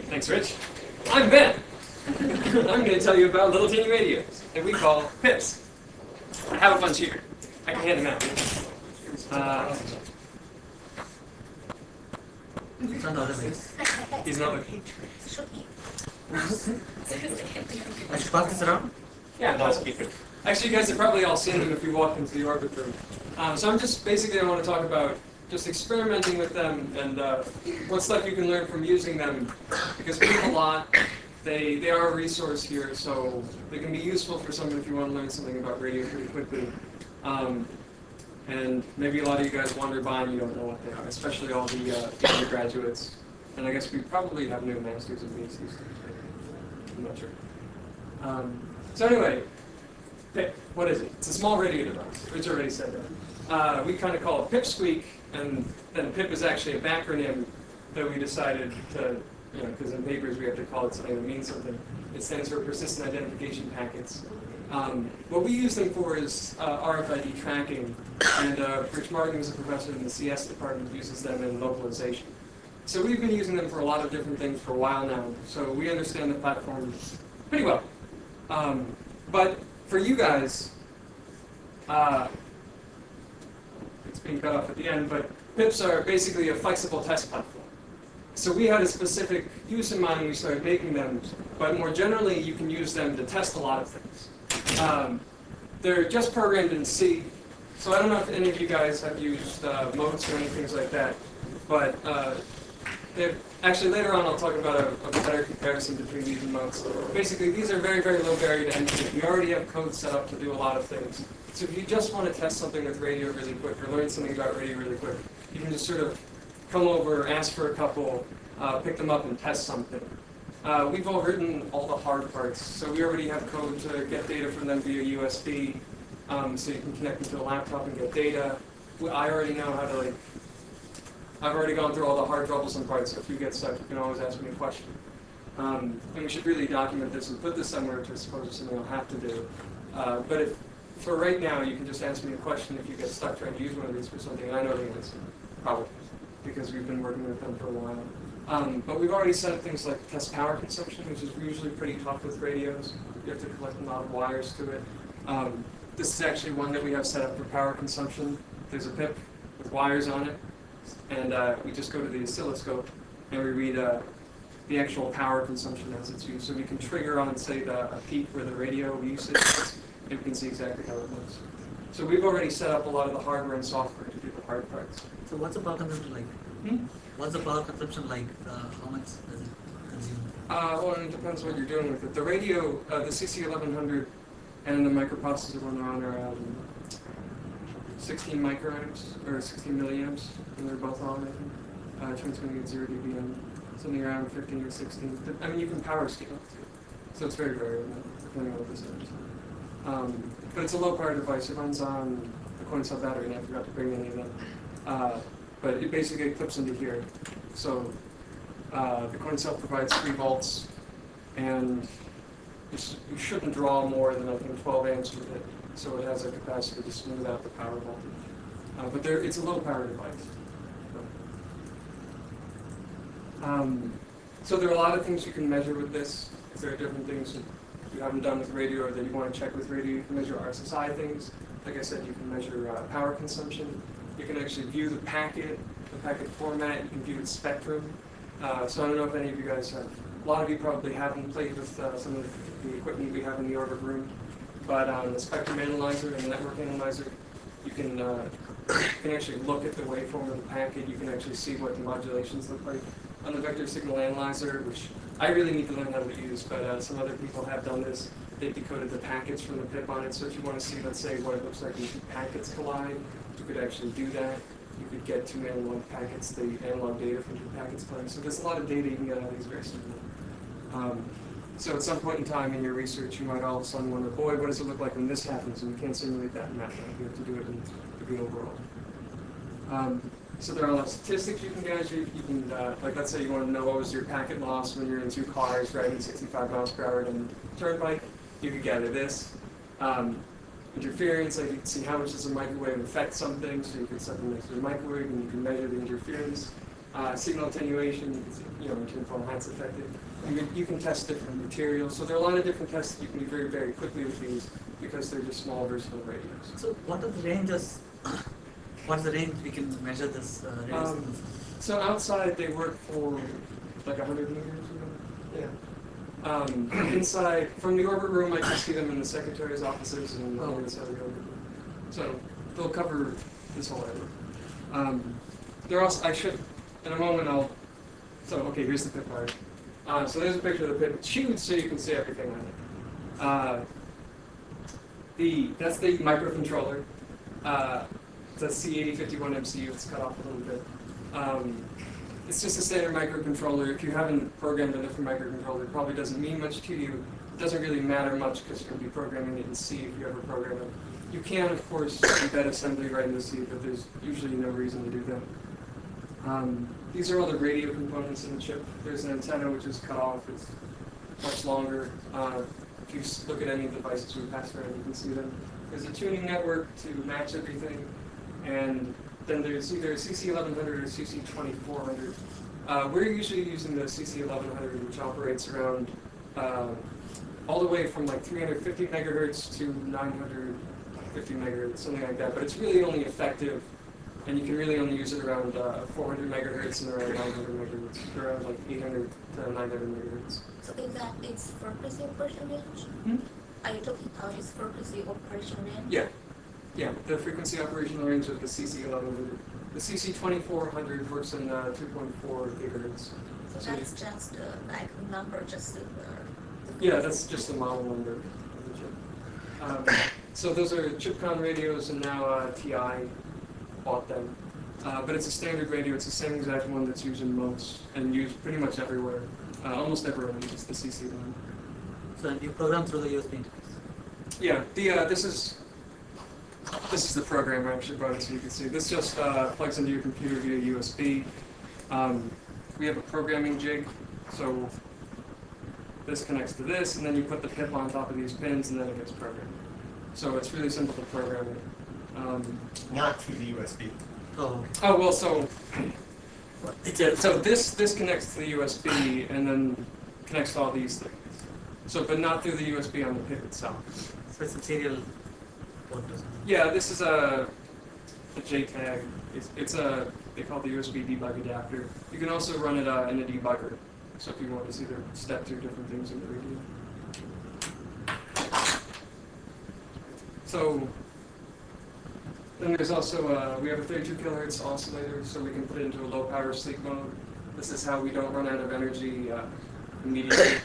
Thanks, Rich. I'm Ben. I'm going to tell you about little teeny radios that we call PIPs. I have a bunch here. I can hand them out. He's not looking. I should pass this around? Yeah, no, keep it. Actually, you guys have probably all seen them if you walk into the orbit room. So I'm just basically, I want to talk about just experimenting with them and what stuff you can learn from using them, because we have a lot. They are a resource here, so they can be useful for someone if you want to learn something about radio pretty quickly. And maybe a lot of you guys wander by and you don't know what they are, especially all the undergraduates. And I guess we probably have new masters and PhDs. I'm not sure. So anyway, PIP, what is it? It's a small radio device. Rich already said that. We kind of call it pipsqueak, and then PIP is actually a backronym that we decided to, because in papers we have to call it something that means something. It stands for Persistent Identification Packets. What we use them for is RFID tracking, and Rich Martin is a professor in the CS department, uses them in localization. So we've been using them for a lot of different things for a while now, so we understand the platform pretty well. But for you guys, it's being cut off at the end, but PIPs are basically a flexible test platform. So we had a specific use in mind when we started making them, but more generally you can use them to test a lot of things. They're just programmed in C, so I don't know if any of you guys have used modes or anything like that, but actually later on I'll talk about a better comparison between these and modes. Basically these are very, very low barrier to entry. We already have code set up to do a lot of things. So if you just want to test something with radio really quick or learn something about radio really quick, you can just sort of come over, ask for a couple, pick them up and test something. We've all written all the hard parts, so we already have code to get data from them via USB, so you can connect them to a laptop and get data. I already know how to, I've already gone through all the hard troublesome parts, so if you get stuck, you can always ask me a question. And we should really document this and put this somewhere to suppose it's something I'll have to do. But for right now, you can just ask me a question if you get stuck trying to use one of these for something, and I know the answer, probably, because we've been working with them for a while. But we've already set up things like test power consumption, which is usually pretty tough with radios. You have to collect a lot of wires to it. This is actually one that we have set up for power consumption. There's a PIP with wires on it, and we just go to the oscilloscope and we read the actual power consumption as it's used. So we can trigger on, say, a peak where the radio usage is, and we can see exactly how it looks. So we've already set up a lot of the hardware and software to do the hard parts. So what's the power consumption like? What's the power consumption like? How much does it consume? Well, it depends what you're doing with it. The radio, the CC1100 and the microprocessor one are on around 16 microamps, or 16 milliamps, and they're both on, I think. Transmitting at 0 dBm, something around 15 or 16. I mean, you can power scale it too. So it's very variable, depending on what this is. But it's a low power device. It runs on the coin cell battery, and I forgot to bring any of them. But it basically clips into here. So the coin cell provides 3 volts, and you shouldn't draw more than, I think, 12 amps with it. So it has a capacitor to smooth out the power voltage. But it's a low power device. So there are a lot of things you can measure with this. If there are different things that you haven't done with radio or that you want to check with radio, you can measure RSSI things. Like I said, you can measure power consumption. You can actually view the packet format. You can view its spectrum. So I don't know if any of you guys have. A lot of you probably haven't played with some of the equipment we have in the orbit room. But the spectrum analyzer and the network analyzer, you can actually look at the waveform of the packet. You can actually see what the modulations look like. On the vector signal analyzer, which I really need to learn how to use, but some other people have done this. They've decoded the packets from the PIP on it. So if you want to see, let's say, what it looks like when 2 packets collide, you could actually do that. You could get 2 analog packets, the analog data from 2 packets colliding. So there's a lot of data you can get out of these very simply. So at some point in time in your research, you might all of a sudden wonder, boy, what does it look like when this happens? And we can't simulate that in MATLAB. We have to do it in the real world. So there are a lot of statistics you can get. You can, like, let's say you want to know what was your packet loss when you're in 2 cars driving 65 miles per hour in a turnpike. You could gather this. Interference, like you can see how much does a microwave affect something. So you could set them next to the microwave and you can measure the interference. Signal attenuation, you know, tuneful enhance effective. You can test different materials. So there are a lot of different tests that you can do very, very quickly with these because they're just small, versatile radios. So what are the ranges? What's the range we can measure this resistance? So outside they work for like 100 meters. You know? Yeah. Inside, from the orbit room, I can see them in the secretary's offices and on the other side of the orbit room. So they'll cover this whole area. They're also, I should, in a moment I'll, so okay, here's the PIP part. So there's a picture of the PIP. It's huge so you can see everything on it. That's the microcontroller. It's a C8051 MCU. It's cut off a little bit. It's just a standard microcontroller. If you haven't programmed a different microcontroller, it probably doesn't mean much to you. It doesn't really matter much because you're going to be programming it in C if you ever program it. You can, of course, embed assembly right into C, but there's usually no reason to do that. These are all the radio components in the chip. There's an antenna which is cut off. It's much longer. If you look at any of the devices we pass around, you can see them. There's a tuning network to match everything. And then there's either CC1100 or CC2400. We're usually using the CC1100, which operates around all the way from like 350 megahertz to 950 megahertz, something like that. But it's really only effective, and you can really only use it around 400 megahertz and around 900 megahertz, around like 800 to 900 megahertz. So is that its frequency operation range? Are you talking about its frequency operation range? Yeah. Yeah, the frequency operational range of the CC1100. The CC2400 works in 2.4 gigahertz. So that's just like a number, just the Yeah, that's just the model number of the chip. So those are ChipCon radios, and now TI bought them. But it's a standard radio. It's the same exact one that's used in most and used pretty much everywhere. Almost everyone uses the CC line. So you program through the USB interface? Yeah, this is the program I actually brought it so you can see. This just plugs into your computer via USB. We have a programming jig, so this connects to this, and then you put the PIP on top of these pins, and then it gets programmed. So it's really simple to program it. Not to the USB. Oh, okay. Oh well, so this connects to the USB, and then connects to all these things. So, but not through the USB on the PIP itself. So it's a serial port or something? Yeah, this is a JTAG. They call it the USB debug adapter. You can also run it in a debugger. So if you want to either step through different things in the radio. So then there's also, we have a 32 kilohertz oscillator, so we can put it into a low power sleep mode. This is how we don't run out of energy immediately.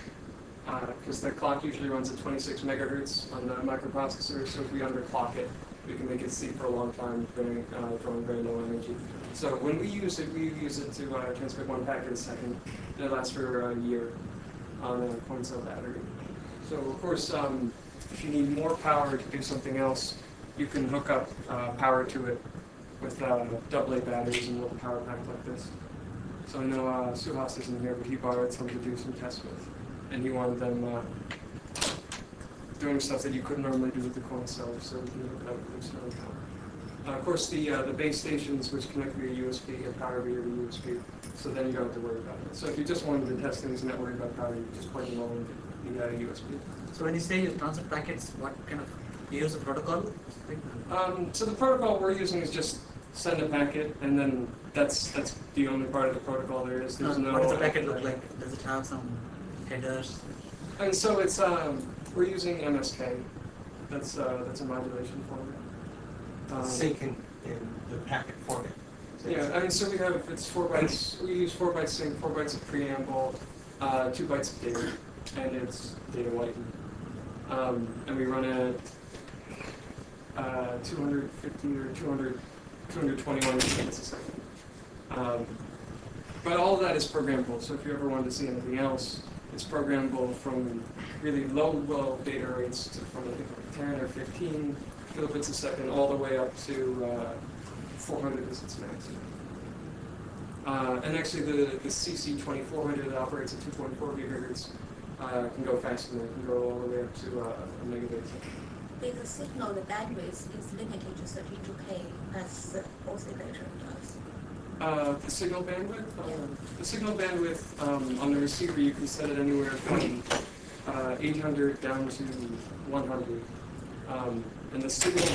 Because the clock usually runs at 26 megahertz on the microprocessor, so if we underclock it, we can make it sleep for a long time, drawing very low energy. So when we use it to transmit 1 packet a second, and it lasts for a year on a coin cell battery. So of course, if you need more power to do something else, you can hook up power to it with AA batteries and a little power pack like this. So I know Suhas isn't here, but he borrowed some to do some tests with. And he wanted them doing stuff that you couldn't normally do with the coin cell, so we can hook it up with external power. Of course, the base stations, which connect via USB, are powered via USB, so then you don't have to worry about it. So if you just wanted to test things and not worry about power, you just plug them all into the USB. So when you say you transfer packets, what kind of, you use a protocol? So the protocol we're using is just send a packet, and then that's the only part of the protocol there is. There's no. What does the packet look like? Does it have some headers? And so it's we're using MSK. That's a modulation format. Sync in the packet format. Yeah, I mean, so we have, it's 4 bytes, we use 4 bytes sync, 4 bytes of preamble, 2 bytes of data, and it's data lightened. And we run at 250 or 221 megabits a second. But all of that is programmable, so if you ever wanted to see anything else, it's programmable from really low data rates to from I think like 10 or 15 kilobits a second all the way up to 400 is its max. And actually the CC2400 that operates at 2.4 gigahertz can go faster than it, can go all the way up to a megabit a second. The signal, the bandwidth is limited to 32K as the oscillator does. The signal bandwidth? The signal bandwidth on the receiver, you can set it anywhere from 800 down to 100. And the signal,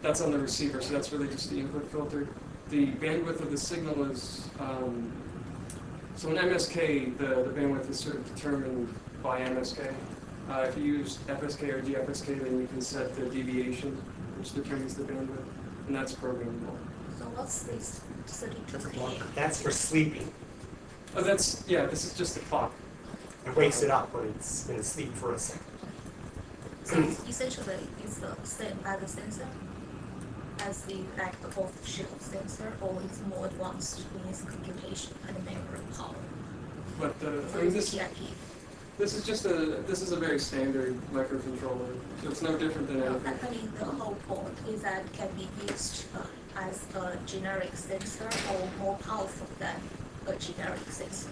that's on the receiver, so that's really just the input filter. The bandwidth of the signal is, so in MSK, the bandwidth is sort of determined by MSK. If you use FSK or DFSK, then you can set the deviation, which determines the bandwidth, and that's programmable. So what's this That's a 32K? clock. That's for sleeping. Oh, that's, yeah, this is just the clock. It wakes it up when it's been asleep for a second. So essentially, it's the same as the sensor, as the like the off-the-shelf sensor, or it's more advanced in its computation and memory power. But So I mean, it's this PIP. is a very standard microcontroller, so it's no different than No, anything. I mean, the whole point is that it can be used as a generic sensor or more powerful than a generic sensor.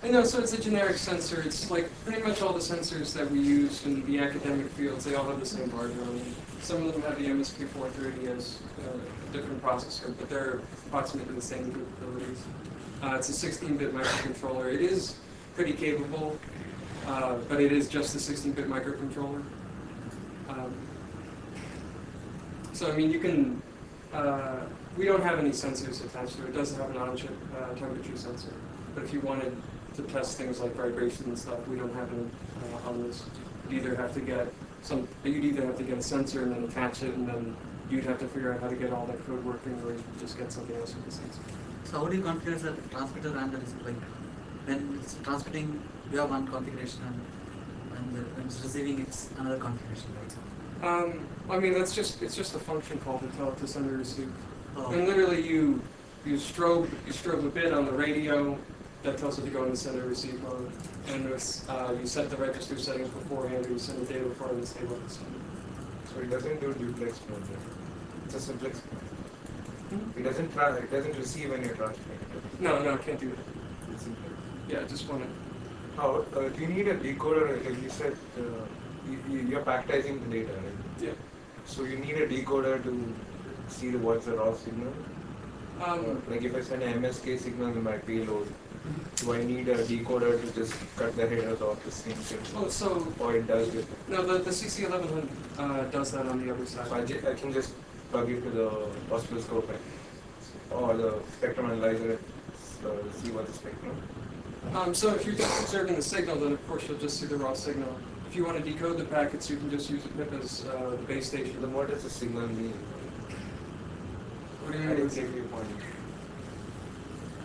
I know, so it's a generic sensor. It's like pretty much all the sensors that we use in the academic fields, they all have the same hardware on them. Some of them have the MSP430 as a different processor, but they're approximately the same capabilities. It's a 16-bit microcontroller. It is pretty capable, but it is just a 16-bit microcontroller. So I mean, you can, we don't have any sensors attached to it. It doesn't have an on-chip temperature sensor. But if you wanted to test things like vibration and stuff, we don't have any on this. You'd either have to get a sensor and then attach it, and then you'd have to figure out how to get all that code working, or you could just get something else with the sensor. So how do you configure the transmitter and the receiver? Like when it's transmitting, you have one configuration, and when it's receiving, it's another configuration, right? I mean, it's just a function call to tell it to send or receive. Oh. And literally, you strobe a bit on the radio that tells it to go in the send or receive mode, and you set the register settings beforehand, or you send the data before and stay with the sender. So it doesn't do duplex mode. It's a simplex mode. It doesn't receive when you're transmitting. No, it can't do that. It's simplex. Yeah, just want it. How do you need a decoder? Like you said, you're packetizing the data, right? Yeah. So you need a decoder to see what's the raw signal. Like if I send an MSK signal in my payload, do I need a decoder to just cut the headers off the same chip? Oh, so Or it does it? no, the CC1100 does that on the other side. So I can just plug it to the oscilloscope or the spectrum analyzer and see what the spectrum. So if you're just observing the signal, then of course you'll just see the raw signal. If you want to decode the packets, you can just use a PIP as the base station. Then what does the signal mean? What do you I mean? didn't take your point.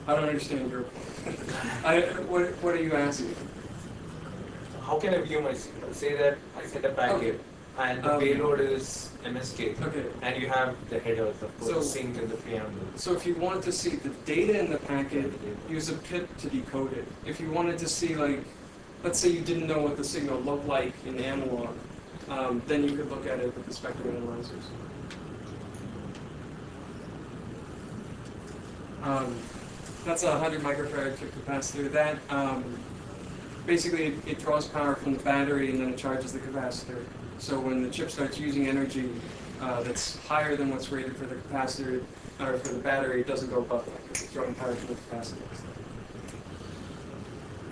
I don't understand your point. What are you asking? How can I view my signal? Say that I send a packet and the payload is MSK. Okay. And you have the headers, of course, So- sync and the preamble. So if you want to see the data in the packet, use a PIP to decode it. If you wanted to see, like, let's say you didn't know what the signal looked like in analog, then you could look at it with the spectrum analyzers. That's a 100 microfarad chip capacitor. That basically it draws power from the battery and then it charges the capacitor. So when the chip starts using energy that's higher than what's rated for the capacitor or for the battery, it doesn't go above that because it's drawing power from the capacitor.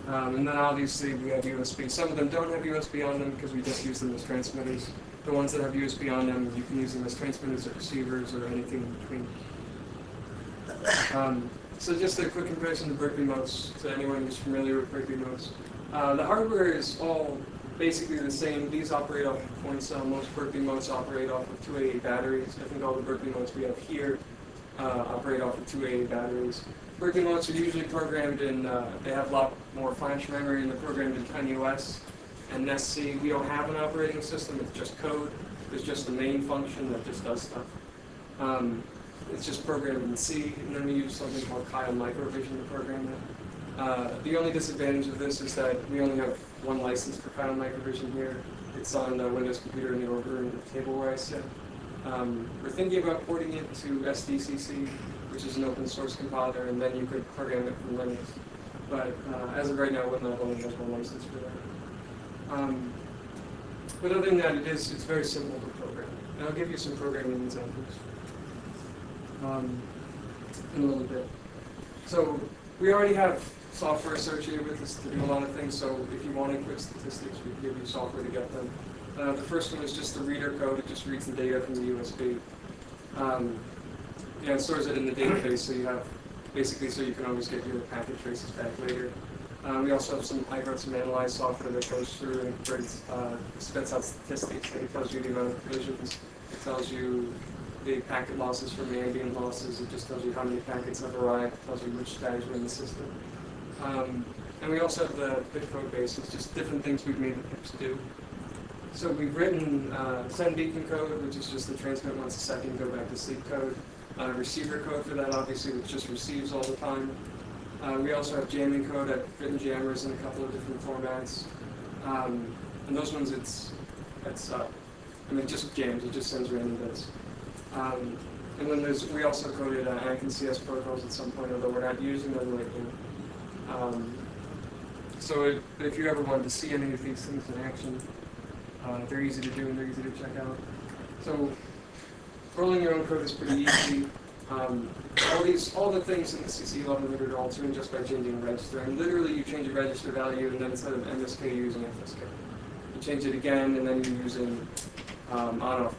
And then obviously we have USB. Some of them don't have USB on them because we just use them as transmitters. The ones that have USB on them, you can use them as transmitters or receivers or anything in between. So just a quick comparison to Berkeley Modes, to anyone who's familiar with Berkeley Modes. The hardware is all basically the same. These operate off of point cell. Most Berkeley Modes operate off of 2AA batteries. I think all the Berkeley Modes we have here operate off of 2AA batteries. Berkeley Modes are usually programmed in, they have a lot more flash memory and they're programmed in TinyOS and NestC. We don't have an operating system, it's just code. There's just the main function that just does stuff. It's just programmed in C, and then we use something called Kyle Microvision to program it. The only disadvantage of this is that we only have one license for Kyle Microvision here. It's on the Windows computer in the order in the table where I sit. We're thinking about porting it to SDCC, which is an open source compiler, and then you could program it from Linux. But as of right now, WinLAB only has one license for that. But other than that, it's very simple to program. And I'll give you some programming examples. in a little bit. So we already have software associated with this to do a lot of things, so if you want input statistics, we can give you software to get them. The first one is just the reader code. It just reads the data from the USB. It stores it in the database, so you have basically so you can always get your packet traces back later. We also have I wrote some analyze software that goes through and spits out statistics. It tells you the amount of collisions. It tells you the packet losses from ambient losses. It just tells you how many packets have arrived. It tells you which tags are in the system. And we also have the PIP code base. It's just different things we've made the PIPs do. So we've written send beacon code, which is just the transmit once a second, go back to sleep code. Receiver code for that, obviously, which just receives all the time. We also have jamming code. I've written jammers in a couple of different formats. And those ones, it's just jams. It just sends random bits. And then we also coded CS protocols at some point, although we're not using them right now. So if you ever wanted to see any of these things in action, they're easy to do and they're easy to check out. So rolling your own code is pretty easy. All the things in the CC11 reader are all tuned just by changing a register. And literally, you change a register value, and then instead of MSK, you're using FSK. You change it again, and then you're using on-off.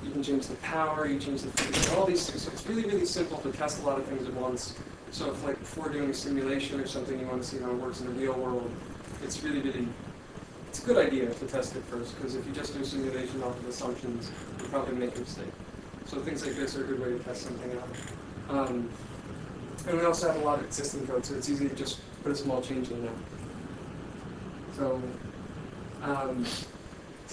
You can change the power. You change the all these things. So it's really, really simple to test a lot of things at once. So if, like, before doing a simulation or something, you want to see how it works in the real world, it's really, really. It's a good idea to test it first, because if you just do a simulation off of assumptions, you'll probably make a mistake. So things like this are a good way to test something out. And we also have a lot of existing code, so it's easy to just put a small change in there. So,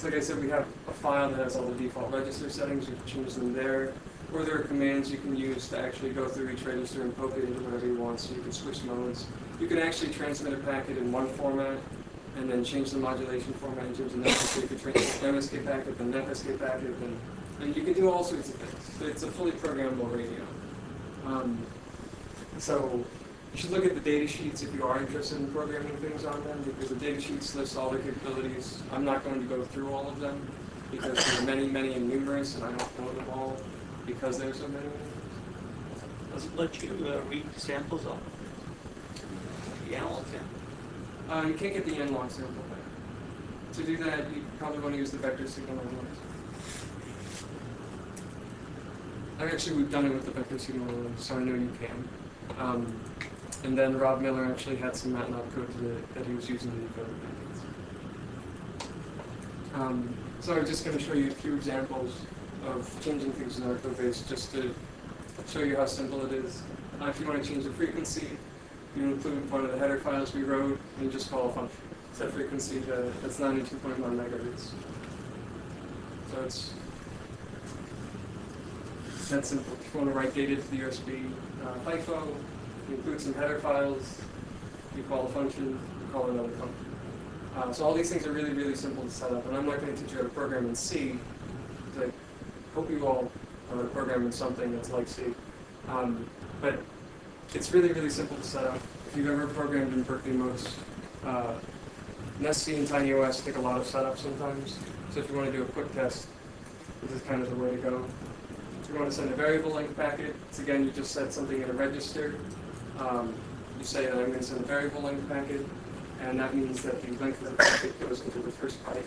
like I said, we have a file that has all the default register settings. You can change them there. Or there are commands you can use to actually go through each register and poke it into whatever you want, so you can switch modes. You can actually transmit a packet in one format, and then change the modulation format and change the network. So you can transmit an MSK packet, then an FSK packet, and you can do all sorts of things. So it's a fully programmable radio. So you should look at the data sheets if you are interested in programming things on them, because the data sheets list all the capabilities. I'm not going to go through all of them, because there are many, many and numerous, and I don't know them all, because there are so many. Does it let you read samples off? The analog sample? You can't get the analog sample back. To do that, you probably want to use the vector signal analyzer. We've done it with the vector signal analyzer, so I know you can. And then Rob Miller actually had some MATLAB code that he was using to decode packets. So I'm just going to show you a few examples of changing things in our code base, just to show you how simple it is. If you want to change the frequency, you include one of the header files we wrote, and you just call a function. Set frequency that's 92.1 megahertz. So it's that simple. If you want to write data to the USB FIFO, you include some header files, you call a function, you call another function. So all these things are really, really simple to set up, and I'm not going to teach you how to program in C, because I hope you all know how to program in something that's like C. But it's really, really simple to set up. If you've ever programmed in Berkeley Modes, NestC and TinyOS take a lot of setup sometimes. So if you want to do a quick test, this is kind of the way to go. If you want to send a variable length packet, it's again, you just set something in a register. You say that I'm going to send a variable length packet, and that means that the length of the packet goes into the first byte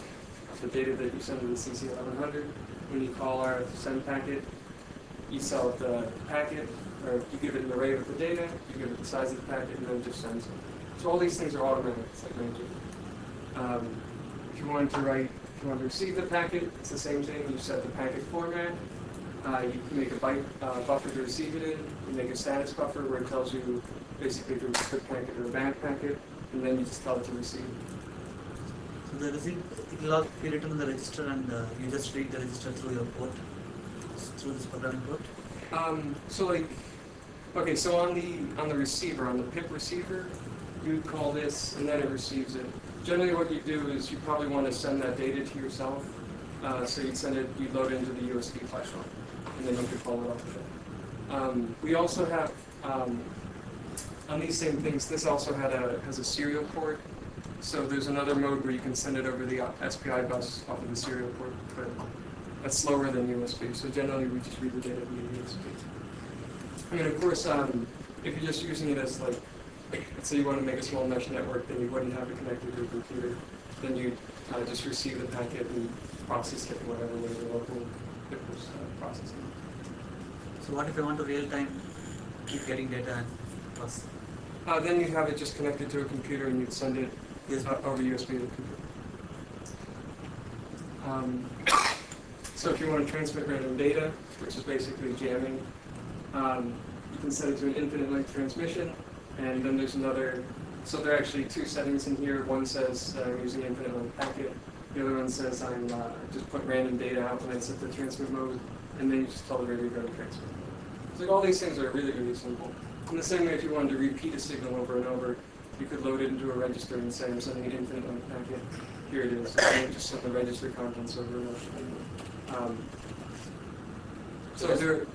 of the data that you send to the CC1100. When you call our send packet, you sell it the packet, or you give it an array with the data, you give it the size of the packet, and then it just sends it. So all these things are automatic. It's like magic. If you want to receive the packet, it's the same thing. You set the packet format. You can make a byte buffer to receive it in. You make a status buffer where it tells you basically if it was a good packet or a bad packet, and then you just tell it to receive. So the receive, it will all be written in the register, and you just read the register through your port, through this programming port. So on the receiver, on the PIP receiver, you call this, and then it receives it. Generally, what you do is you probably want to send that data to yourself. So you'd send it, you load it into the USB flash file, and then you could follow it up with it. We also have on these same things. This also has a serial port. So there's another mode where you can send it over the SPI bus off of the serial port. But That's slower than USB. So generally, we just read the data via USB. I mean, of course, if you're just using it as like, let's say you want to make a small mesh network, then you wouldn't have it connected to your computer. Then you just receive the packet and process it in whatever way the local PIP was processing. So what if I want to real time keep getting data and process? Then you'd have it just connected to a computer and you'd send it over USB to the computer. So if you want to transmit random data, which is basically jamming, you can set it to an infinite length transmission, and then there's another, so there are actually two settings in here. One says I'm using infinite length packet, the other one says I'm just put random data out when I set the transmit mode, and then you just tell the radio to go to transmit. So like all these things are really, really simple. In the same way, if you wanted to repeat a signal over and over, you could load it into a register and say I'm sending an infinite length packet. Here it is. And just set the register contents over and over. So there.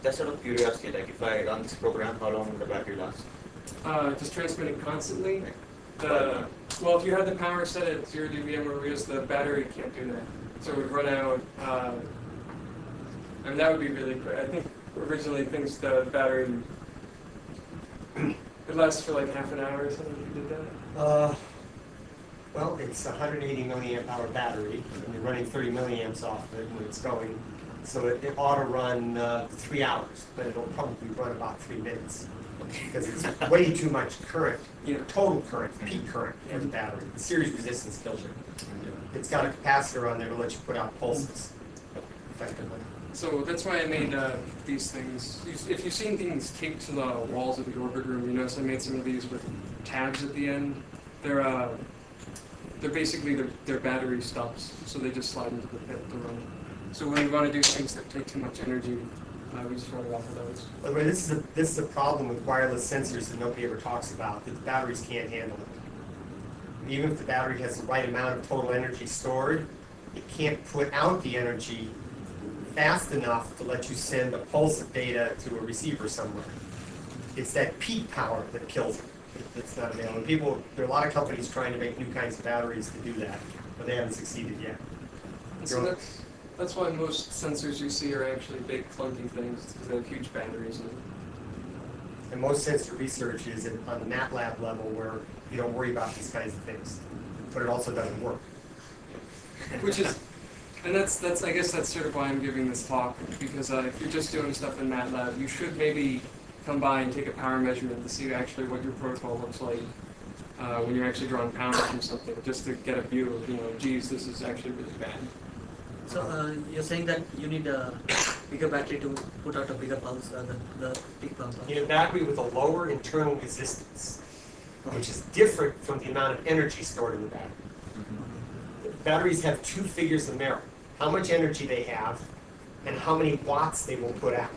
Just out of curiosity, like if I run this program, how long will the battery last? Just transmitting constantly. Well, if you had the power set at 0 dBm or RIS, the battery can't do that. So it would run out. I mean, that would be really quick. I think originally the battery it lasts for like half an hour or something. If you did that. Well, it's a 180 milliamp hour battery, and you're running 30 milliamps off of it when it's going. So it ought to run 3 hours, but it'll probably run about 3 minutes. Because it's way too much current, total current, peak current in the battery. The series resistance kills it. It's got a capacitor on there to let you put out pulses effectively. So that's why I made these things. If you've seen things taped to the walls of the orbit room, you notice I made some of these with tabs at the end. They're basically they're battery stubs, so they just slide into the pit to run. So when we want to do things that take too much energy, we just run it off of those. But this is a problem with wireless sensors that nobody ever talks about, that the batteries can't handle it. Even if the battery has the right amount of total energy stored, it can't put out the energy fast enough to let you send a pulse of data to a receiver somewhere. It's that peak power that kills it. It's not available. There are a lot of companies trying to make new kinds of batteries to do that, but they haven't succeeded yet. And so that's why most sensors you see are actually big clunky things, because they have huge batteries in them. And most sensor research is on the MATLAB level where you don't worry about these kinds of things, but it also doesn't work. Which is, and that's I guess that's sort of why I'm giving this talk, because if you're just doing stuff in MATLAB, you should maybe come by and take a power measurement to see actually what your protocol looks like when you're actually drawing power from something, just to get a view of, geez, this is actually really bad. So you're saying that you need a bigger battery to put out a bigger pulse, the peak pulse? You need a battery with a lower internal resistance, which is different from the amount of energy stored in the battery. Batteries have two figures of merit: how much energy they have and how many watts they will put out.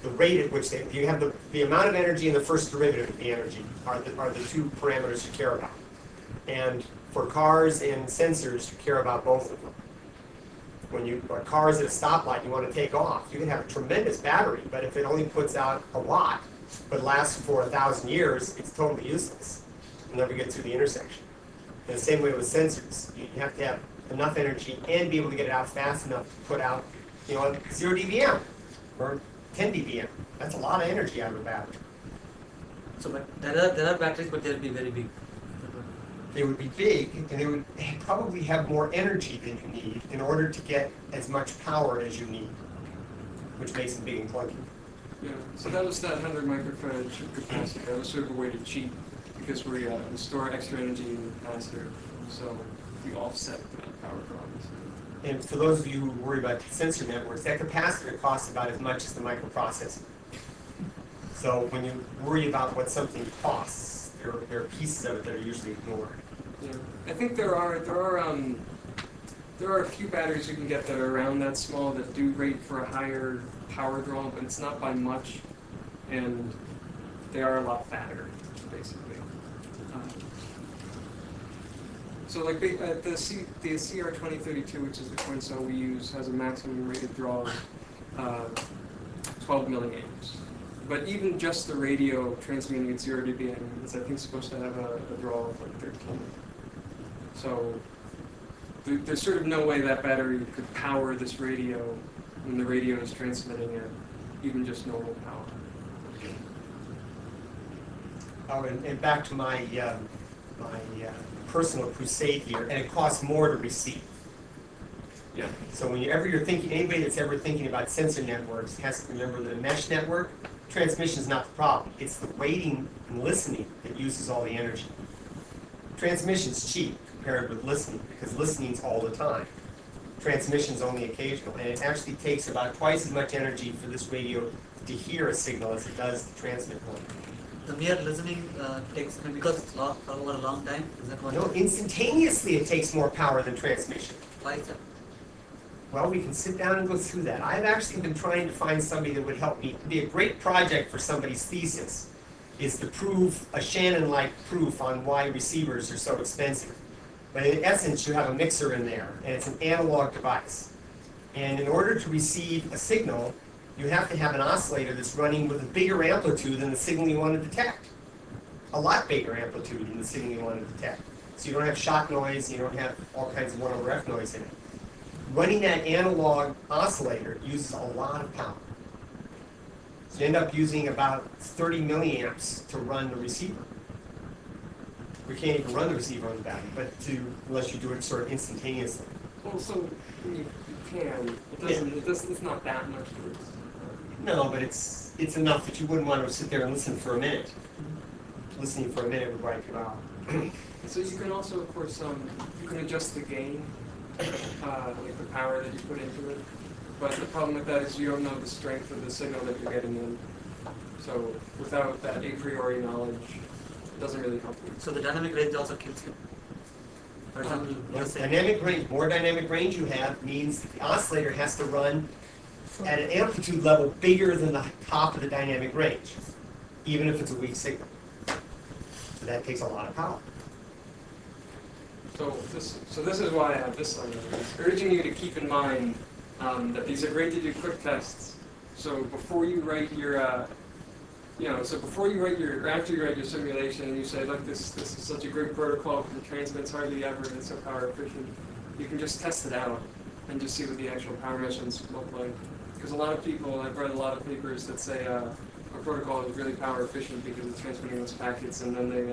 The rate at which you have the amount of energy and the first derivative of the energy are the two parameters you care about. And for cars and sensors, you care about both of them. When a car is at a stoplight, you want to take off. You can have a tremendous battery, but if it only puts out a watt, but lasts for 1,000 years, it's totally useless. You'll never get through the intersection. In the same way with sensors, you have to have enough energy and be able to get it out fast enough to put out, 0 dBm or 10 dBm. That's a lot of energy out of a battery. So, but there are batteries, but they'll be very big. They would be big, and they would probably have more energy than you need in order to get as much power as you need, which makes them big and clunky. Yeah, so that was that 100 microfarad capacitor. That was sort of a way to cheat, because we store extra energy in the capacitor, so we offset the power problems. And for those of you who worry about sensor networks, that capacitor costs about as much as the microprocessor. So when you worry about what something costs, there are pieces of it that are usually ignored. Yeah, I think there are a few batteries you can get that are around that small that do rate for a higher power draw, but it's not by much, and they are a lot fatter, basically. So like the CR2032, which is the coin cell we use, has a maximum rated draw of 12 milliamps. But even just the radio transmitting at 0 dBm is, I think, supposed to have a draw of like 13. So there's sort of no way that battery could power this radio when the radio is transmitting at even just normal power. Oh, and back to my personal crusade here, and it costs more to receive. Yeah. So whenever you're thinking, anybody that's ever thinking about sensor networks has to remember that a mesh network, transmission is not the problem. It's the waiting and listening that uses all the energy. Transmission's cheap compared with listening, because listening's all the time. Transmission's only occasional, and it actually takes about twice as much energy for this radio to hear a signal as it does to transmit one. The mere listening takes, because it's over a long time, is that what? No, instantaneously it takes more power than transmission. Why is that? Well, we can sit down and go through that. I've actually been trying to find somebody that would help me. It'd be a great project for somebody's thesis, is to prove a Shannon-like proof on why receivers are so expensive. But in essence, you have a mixer in there, and it's an analog device. And in order to receive a signal, you have to have an oscillator that's running with a bigger amplitude than the signal you want to detect. A lot bigger amplitude than the signal you want to detect. So you don't have shot noise, you don't have all kinds of 1/f noise in it. Running that analog oscillator uses a lot of power. So you end up using about 30 milliamps to run the receiver. We can't even run the receiver on the battery, but unless you do it sort of instantaneously. Well, so you can. It's not that much to it. No, but it's enough that you wouldn't want to sit there and listen for a minute. Listening for a minute would wipe you out. So you can also, of course, you can adjust the gain, like the power that you put into it. But the problem with that is you don't know the strength of the signal that you're getting in. So without that a priori knowledge, it doesn't really help you. So the dynamic range also kills you. For example, let's say Dynamic range, more dynamic range you have means that the oscillator has to run at an amplitude level bigger than the top of the dynamic range, even if it's a weak signal. So that takes a lot of power. So this is why I have this on. It's urging you to keep in mind that these are great to do quick tests. So before you write your, after you write your simulation and you say, look, this is such a great protocol, it transmits hardly ever, and it's so power efficient, you can just test it out and just see what the actual power emissions look like. Because a lot of people, I've read a lot of papers that say a protocol is really power efficient because it's transmitting those packets, and then they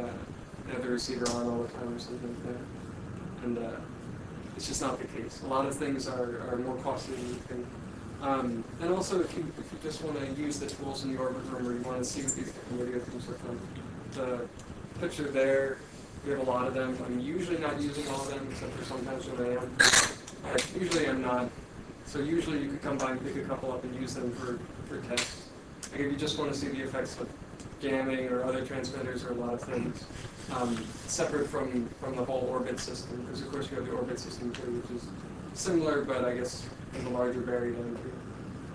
have the receiver on all the time or something like that. And it's just not the case. A lot of things are more costly than you think. And also, if you just want to use the tools in the orbit room, or you want to see what these different video things look like, the picture there, we have a lot of them. I'm usually not using all of them, except for sometimes when I am. But usually I'm not. So usually you could come by and pick a couple up and use them for tests. Like if you just want to see the effects of jamming or other transmitters or a lot of things, separate from the whole orbit system, because of course you have the orbit system too, which is similar, but I guess in a larger varied energy.